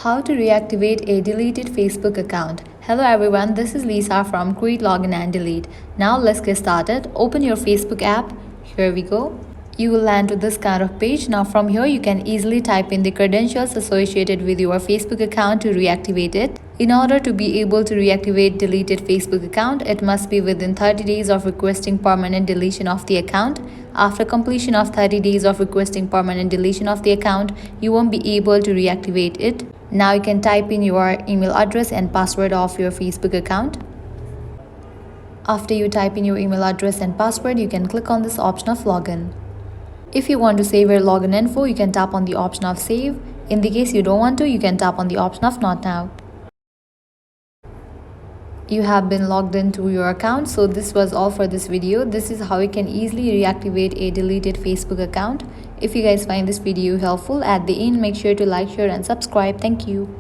How to reactivate a deleted Facebook account. Hello everyone, this is Lisa from Create, Login and Delete. Now let's get started. Open your Facebook app. Here we go. You will land to this kind of page. Now from here you can easily type in the credentials associated with your Facebook account to reactivate it. In order to be able to reactivate deleted Facebook account, it must be within 30 days of requesting permanent deletion of the account. After completion of 30 days of requesting permanent deletion of the account, you won't be able to reactivate it. Now you can type in your email address and password of your Facebook account. After you type in your email address and password, you can click on this option of login. If you want to save your login info, you can tap on the option of save. In the case you don't want to, you can tap on the option of not now. You have been logged into your account. So this was all for this video. This is how you can easily reactivate a deleted Facebook account. If you guys find this video helpful, at the end make sure to like, share and subscribe. Thank you.